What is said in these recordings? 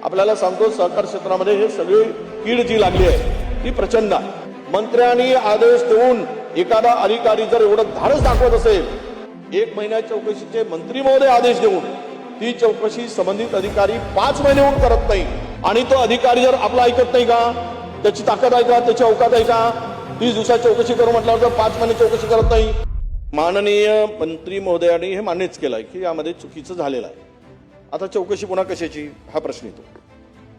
आपल्याला सांगतो सहकार क्षेत्रामध्ये हे सगळी कीड जी लागली आहे ती प्रचंड आहे. मंत्र्यांनी आदेश देऊन एखादा अधिकारी जर एवढं धाडस दाखवत असेल, 1 महिन्या चौकशीचे मंत्री महोदय आदेश देऊन ती चौकशी संबंधित अधिकारी 5 महिने होऊन करत नाही आणि तो अधिकारी जर आपला ऐकत नाही का, त्याची ताकद आहे का, त्याची अवकात आहे का, 30 दिवसात चौकशी करू म्हटल्यावर 5 महिने चौकशी करत नाही. माननीय मंत्री महोदयांनी हे मान्यच केलंय की यामध्ये चुकीचं झालेलं आहे. आता चौकशी पुन्हा कशाची हा प्रश्न येतो.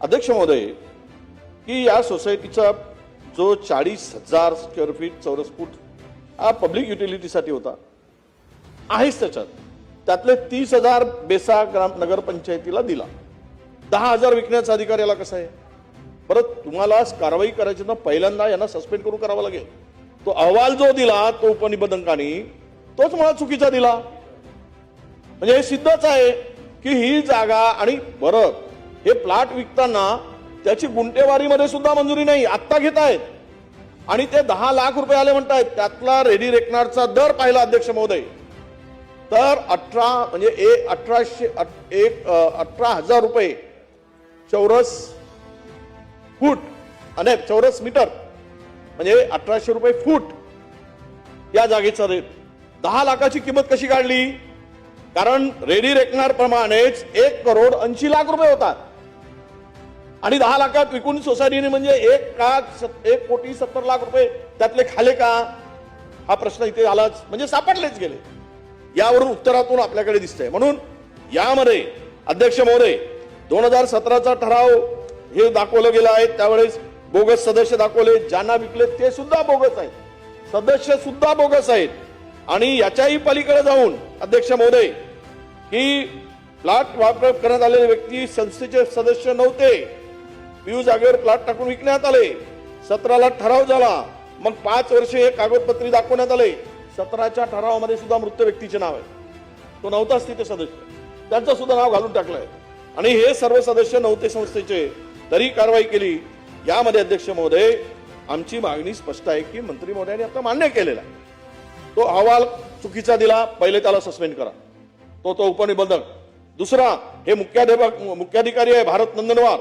अध्यक्ष महोदय, की या सोसायटीचा जो 40,000 स्क्वेअर फीट चौरस फूट हा पब्लिक युटिलिटीसाठी होता आहेच, त्यातले 30,000 बेसा ग्राम नगरपंचायतीला दिला. 10,000 विकण्याचा अधिकार याला कसा आहे? परत तुम्हाला कारवाई करायची ना पहिल्यांदा यांना सस्पेंड करून करावा लागेल. तो अहवाल जो दिला तो उपनिबंधकांनी तोच मला चुकीचा दिला. म्हणजे हे सिद्धच आहे की ही जागा आणि बरं हे प्लॉट विकताना त्याची गुंठेवारीमध्ये सुद्धा मंजुरी नाही, आत्ता घेत आहेत आणि ते 10 लाख रुपये आले म्हणतायत. त्यातला रेडी रेकनरचा दर पाहिला अध्यक्ष महोदय तर 18,000 रुपये चौरस फूट आणि चौरस मीटर म्हणजे 1,800 रुपये फूट या जागेचा रेट. 10 लाखाची किंमत कशी काढली? कारण रेडी रेकनर प्रमाणेच 1,80,00,000 होतात आणि 10 लाखात विकून सोसायटीने म्हणजे 1,70,00,000 रुपये त्यातले खाले का? हा प्रश्न इथे आलाच, म्हणजे सापडलेच गेले. यावरून उत्तरातून आपल्याकडे दिसतंय. म्हणून यामध्ये अध्यक्ष महोदय 2017चा ठराव हे दाखवलं गेलं आहे, त्यावेळेस बोगस सदस्य दाखवले, ज्यांना विकले ते सुद्धा बोगस आहेत, सदस्य सुद्धा बोगस आहेत. आणि याच्याही पलीकडे जाऊन अध्यक्ष महोदय की प्लॉट वापर करण्यात आलेले व्यक्ती संस्थेचे सदस्य नव्हते, पियू जागेवर प्लॉट टाकून विकण्यात आले. 17ला ठराव झाला, मग 5 वर्षे हे कागदपत्री दाखवण्यात आले. 17च्या ठरावामध्ये सुद्धा मृत व्यक्तीचे नाव आहे, तो नव्हताच तिथे सदस्य, त्यांचं सुद्धा नाव घालून टाकलंय. आणि हे सर्व सदस्य नव्हते संस्थेचे, तरी कारवाई केली. यामध्ये अध्यक्ष महोदय आमची मागणी स्पष्ट आहे की मंत्री महोदयांनी आता मान्य केलेला आहे. तो अहवाल चुकीचा दिला, पहिले त्याला सस्पेंड करा, तो उपनिबंधक. दुसरा, हे मुख्याधिकारी आहे भारत नंदनवार,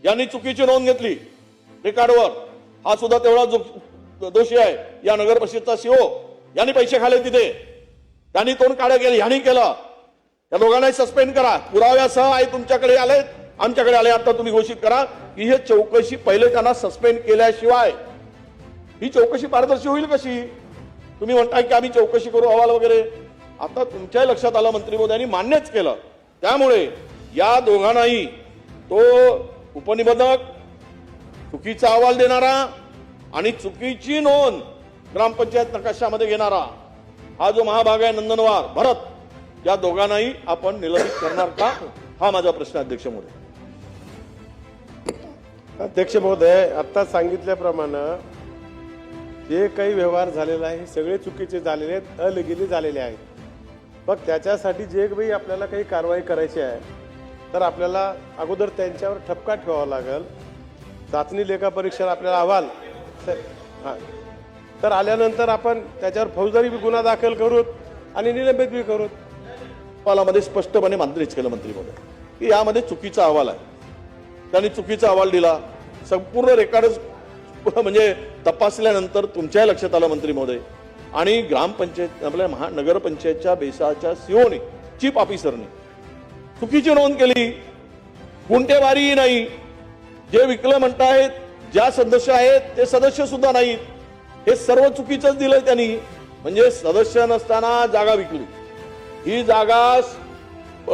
यांनी चुकीची नोंद घेतली रेकॉर्डवर, हा सुद्धा तेवढा दोषी आहे. या नगर परिषदचा सीओ यांनी पैसे खाले तिथे, त्यांनी तोंड काढे केले, ह्यांनी केलं. या दोघांनाही सस्पेंड करा. पुराव्यासह आहे तुमच्याकडे आले, आमच्याकडे आले. आता तुम्ही घोषित करा की हे चौकशी पहिले त्यांना सस्पेंड केल्याशिवाय ही चौकशी पारदर्शी होईल कशी? तुम्ही म्हणताय की आम्ही चौकशी करू अहवाल वगैरे. आता तुमच्याही लक्षात आलं, मंत्री महोदयांनी मान्यच केलं. त्यामुळे या दोघांनाही, तो उपनिबंधक चुकीचा अहवाल देणारा आणि चुकीची नोंद ग्रामपंचायत नकाशामध्ये घेणारा हा जो महाभाग आहे नंदनवार भरत, या दोघांनाही आपण निलंबित करणार का? हा माझा प्रश्न अध्यक्ष महोदय. अध्यक्ष महोदय, आता सांगितल्याप्रमाणे जे काही व्यवहार झालेला आहे हे सगळे चुकीचे झालेले आहेत, अलिगली झालेले आहेत. मग त्याच्यासाठी जे काही आपल्याला काही कारवाई करायची आहे तर आपल्याला अगोदर त्यांच्यावर ठपका ठेवावा लागेल. चाचणी लेखापरीक्षेला आपल्याला अहवाल तर आल्यानंतर आपण त्याच्यावर फौजदारी गुन्हा दाखल करू आणि निलंबित बी करू. अहवालामध्ये स्पष्टपणे मान्यच केलं मंत्री महोदय की यामध्ये चुकीचा अहवाल आहे, त्यांनी चुकीचा अहवाल दिला. संपूर्ण रेकॉर्ड म्हणजे तपासल्यानंतर तुमच्याही लक्षात आलं मंत्री महोदय, आणि ग्रामपंचायत आपल्या महानगरपंचायतच्या बेसाच्या सीओने, चीफ ऑफिसरने चुकीची नोंद केली. गुंठेवारी नाही, जे विकलं म्हणतायत ज्या सदस्य आहेत ते सदस्य सुद्धा नाहीत, हे सर्व चुकीचंच दिलंय त्यांनी. म्हणजे सदस्य नसताना जागा विकली. ही जागा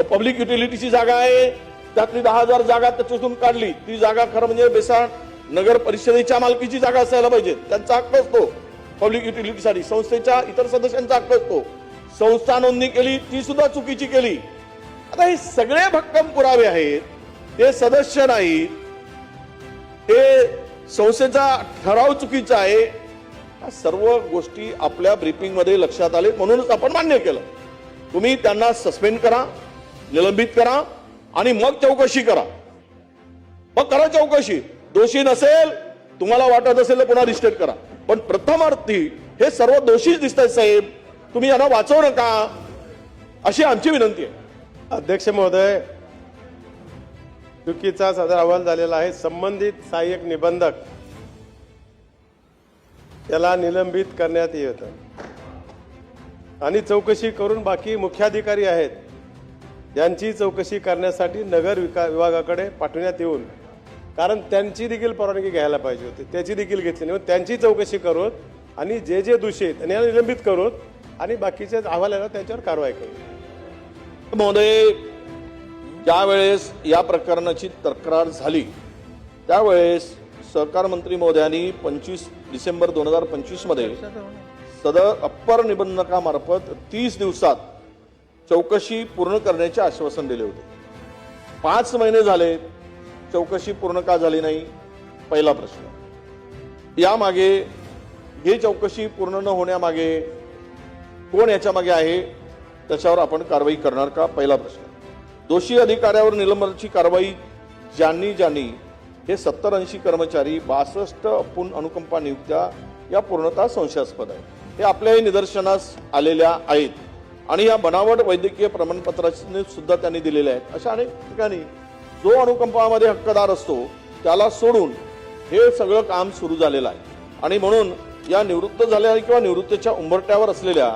पब्लिक युटिलिटीची जागा आहे, त्यातली 10,000 जागा त्याच्यातून काढली. ती जागा खरं म्हणजे बेसा नगर परिषदेच्या मालकीची जागा असायला पाहिजे, त्यांचा हक्क असतो पब्लिक युटिलिटीसाठी, संस्थेच्या इतर सदस्यांचा हक्क असतो. संस्था नोंदणी केली ती सुद्धा चुकीची केली. आता हे सगळे भक्कम पुरावे आहेत, ते सदस्य नाहीत, ते संस्थेचा ठराव चुकीचा आहे. या सर्व गोष्टी आपल्या ब्रीफिंग मध्ये लक्षात आले, म्हणूनच आपण मान्य केलं. तुम्ही त्यांना सस्पेंड करा, निलंबित करा आणि मग चौकशी करा. मग करा चौकशी. दोषी नसेल, तुम्हाला वाटत असेल तर पुन्हा रिस्टेट करा. पण प्रथमार्थी हे सर्व दोषीच दिसत आहेत साहेब, तुम्ही यांना वाचवू नका अशी आमची विनंती आहे. अध्यक्ष महोदय, चुकीचा सदर अहवाल झालेला आहे. संबंधित सहाय्यक निबंधक त्याला निलंबित करण्यात येतं आणि चौकशी करून बाकी मुख्याधिकारी आहेत यांची चौकशी करण्यासाठी नगर विभागाकडे पाठवण्यात येऊन, कारण त्यांची देखील परवानगी घ्यायला पाहिजे होती, त्याची देखील घेतली नाही. त्यांची चौकशी करून आणि जे जे दोषी आहेत त्यांना निलंबित करून आणि बाकीचे अहवाल आला त्यांच्यावर कारवाई करू. महोदय, ज्यावेळेस या प्रकरणाची तक्रार झाली त्यावेळेस सहकार मंत्री महोदयांनी 25 डिसेंबर 2025 मध्ये सदर अप्पर निबंधकामार्फत 30 दिवसात चौकशी पूर्ण करण्याचे आश्वासन दिले होते. 5 महिने झाले, चौकशी पूर्ण का झाली नाही? पहिला प्रश्न. यामागे ही चौकशी पूर्ण न होण्यामागे कोण याच्या मागे आहे, त्याच्यावर आपण कारवाई करणार का? पहिला प्रश्न. दोषी अधिकाऱ्यावर निलंबनाची कारवाई ज्यांनी हे 70-80 कर्मचारी 62 अपूर्ण अनुकंपा नियुक्त्या या पूर्णतः संशयास्पद आहे. हे आपल्याही निदर्शनास आलेल्या आहेत आणि या बनावट वैद्यकीय प्रमाणपत्राने सुद्धा त्यांनी दिलेले आहेत. अशा अनेक ठिकाणी जो अनुकंपामध्ये हक्कदार असतो त्याला सोडून हे सगळं काम सुरू झालेलं आहे. आणि म्हणून या निवृत्त झालेल्या किंवा निवृत्तीच्या उंबरट्यावर असलेल्या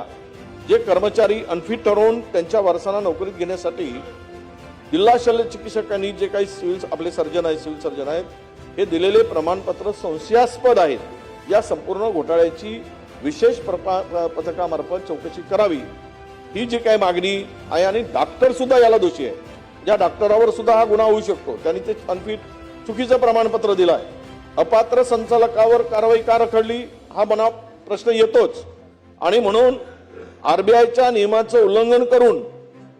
जे कर्मचारी अनफिट ठरवून त्यांच्या वारसांना नोकरीत घेण्यासाठी जिल्हा शल्य चिकित्सकांनी जे काही आपले सर्जन आहेत, सिव्हिल सर्जन आहेत, हे दिलेले प्रमाणपत्र संशयास्पद आहेत. या संपूर्ण घोटाळ्याची विशेष पथकामार्फत चौकशी करावी ही जी काही मागणी आहे. आणि डॉक्टर सुद्धा याला दोषी आहे. ज्या डॉक्टरावर सुद्धा हा गुन्हा होऊ शकतो, त्यांनी ते अनफिट चुकीचं प्रमाणपत्र दिलं आहे. अपात्र संचालकावर कारवाई का रखडली हा मना प्रश्न येतोच. आणि म्हणून आरबीआयच्या नियमाचं उल्लंघन करून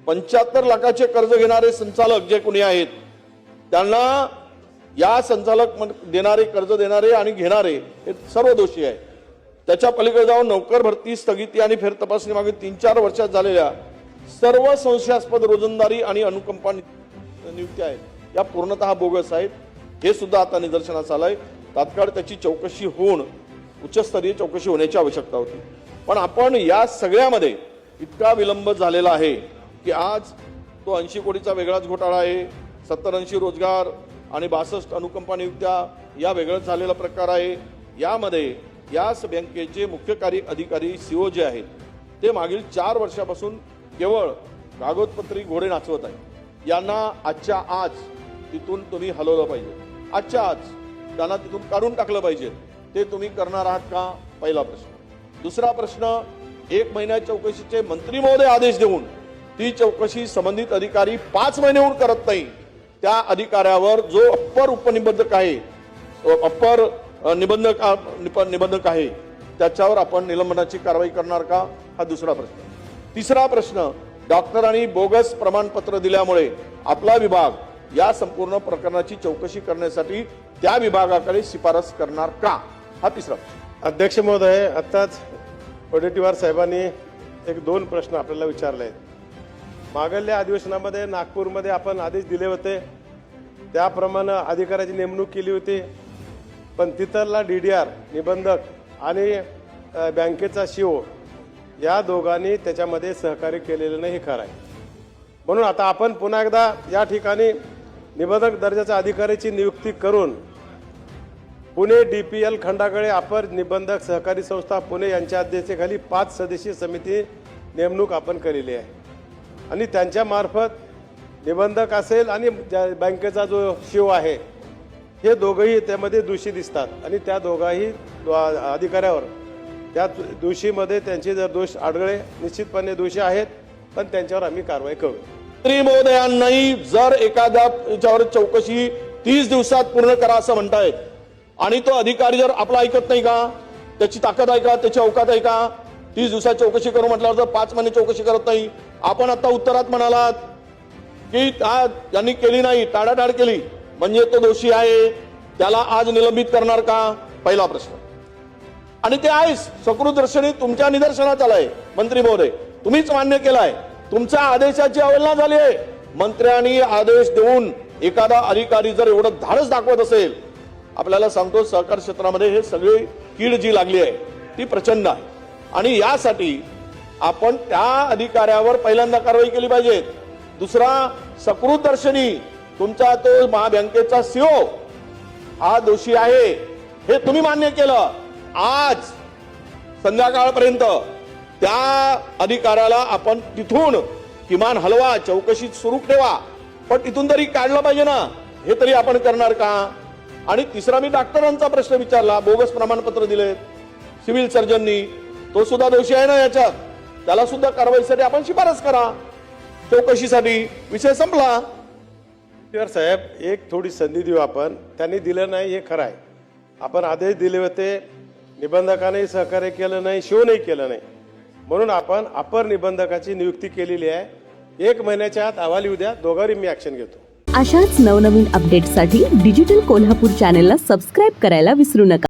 75 लाखाचे कर्ज घेणारे संचालक जे कोणी आहेत त्यांना या संचालक देणारे, कर्ज देणारे आणि घेणारे हे सर्व दोषी आहेत. त्याच्या पलीकडे जाऊन नोकर भरती स्थगिती आणि फेर तपासणी मागे 3-4 वर्षात झालेल्या सर्व संशयास्पद रोजंदारी आणि अनुकंपा नियुक्त्या आहेत या पूर्णतः बोगस आहेत. हे सुद्धा आता निदर्शनास आलंय. तात्काळ त्याची चौकशी होऊन उच्चस्तरीय चौकशी होण्याची आवश्यकता होती. पण आपण या सगळ्यामध्ये इतका विलंब झालेला आहे की आज तो 80 कोटीचा वेगळाच घोटाळा आहे, 70-80 रोजगार आणि 62 अनुकंपा नियुक्त्या या वेगळाच झालेला प्रकार आहे. यामध्ये याच बँकेचे मुख्य कार्यकारी अधिकारी सीओ जे आहेत ते मागील 4 वर्षापासून केवळ कागदपत्री घोडे नाचवत आहेत. यांना आजच्या आज तिथून तुम्ही हलवलं पाहिजे. आजच्या आज त्यांना तिथून काढून टाकलं पाहिजे. ते तुम्ही करणार आहात का? पहिला प्रश्न. दुसरा प्रश्न, 1 महिन्याच्या चौकशीचे मंत्री महोदय आदेश देऊन ती चौकशी संबंधित अधिकारी 5 महिने होऊन करत नाही. त्या अधिकाऱ्यावर जो अप्पर उपनिबंधक आहे, अप्पर निबंधक आहे, त्याच्यावर आपण निलंबनाची कारवाई करणार का? हा दुसरा प्रश्न. तिसरा प्रश्न, डॉक्टरांनी बोगस प्रमाणपत्र दिल्यामुळे आपला विभाग या संपूर्ण प्रकरणाची चौकशी करण्यासाठी त्या विभागाकडे शिफारस करणार का? हा तिसरा प्रश्न. अध्यक्ष महोदय, आताच वडेट्टीवार साहेबांनी 1-2 प्रश्न आपल्याला विचारले आहेत. मागल्या अधिवेशनामध्ये नागपूरमध्ये आपण आदेश दिले होते, त्याप्रमाणे अधिकाऱ्याची नेमणूक केली होती. पण तिथला DDR निबंधक आणि बँकेचा CEO या दोघांनी त्याच्यामध्ये सहकार्य केलेलं नाही, हे खरं आहे. म्हणून आता आपण पुन्हा एकदा या ठिकाणी निबंधक दर्जाच्या अधिकाऱ्याची नियुक्ती करून पुणे DPL खंडाकडे अपर निबंधक सहकारी संस्था पुणे यांच्या अध्यक्षतेखाली 5 सदस्यीय समिती नेमणूक आपण केलेली आहे. आणि त्यांच्या मार्फत निबंधक असेल आणि बँकेचा जो CEO आहे, हे दोघंही त्यामध्ये दोषी दिसतात. आणि त्या दोघाही अधिकाऱ्यावर त्या दोषीमध्ये त्यांचे जर दोष आढळले, निश्चितपणे दोषी आहेत, पण त्यांच्यावर आम्ही कारवाई करू. मंत्री महोदयांनाही जर एखाद्या याच्यावर चौकशी 30 दिवसात पूर्ण करा असं म्हणतायत आणि तो अधिकारी जर आपला ऐकत नाही का? त्याची ताकद आहे का? त्याची अवकात आहे का? 30 दिवसात चौकशी करू म्हटल्यावर जर 5 महिने चौकशी करत नाही. आपण आता उत्तरात म्हणालात की यांनी केली नाही, टाळाटाळ केली म्हणजे तो दोषी आहे, त्याला आज निलंबित करणार का? पहिला प्रश्न. आणि ते आहेच, सकृतदर्शनी तुमच्या निदर्शनात आलंय मंत्री महोदय, तुम्हीच मान्य केलाय. तुमच्या आदेशाची अवहेलना झाली आहे. मंत्र्यांनी आदेश देऊन एखादा अधिकारी जर एवढं धाडस दाखवत असेल, आपल्याला सांगतो सहकार क्षेत्रामध्ये हे सगळी कीड जी लागली आहे ती प्रचंड आहे. आणि यासाठी आपण त्या अधिकाऱ्यावर पहिल्यांदा कारवाई केली पाहिजे. दुसरा, सकृतदर्शनी तुमचा तो महाबँकेचा सीओ हा दोषी आहे हे तुम्ही मान्य केलं. आज संध्याकाळपर्यंत त्या अधिकाऱ्याला आपण तिथून किमान हलवा, चौकशी सुरू ठेवा, पण तिथून तरी काढलं पाहिजे ना. हे तरी आपण करणार का? आणि तिसरा मी डॉक्टरांचा प्रश्न विचारला, बोगस प्रमाणपत्र दिलेत सिव्हिल सर्जननी, तो सुद्धा दोषी आहे ना याच्यात, त्याला सुद्धा कारवाईसाठी आपण शिफारस करा, चौकशीसाठी. विषय संपला. तर साहेब एक थोडी संधी देऊ आपण. त्यांनी दिलं नाही हे खरं आहे. आपण आदेश दिले होते, निबंधकाने सहकार्य केलं नाही, शिवनही केलं नाही, म्हणून आपण अपर निबंधकाची नियुक्ती केलेली आहे. 1 महिन्याच्या आत अहवाल येऊ द्या, दोघांवरही मी ऍक्शन घेतो. अशाच नवनवीन अपडेट्ससाठी डिजिटल कोल्हापूर चॅनेलला सबस्क्राईब करायला विसरू नका.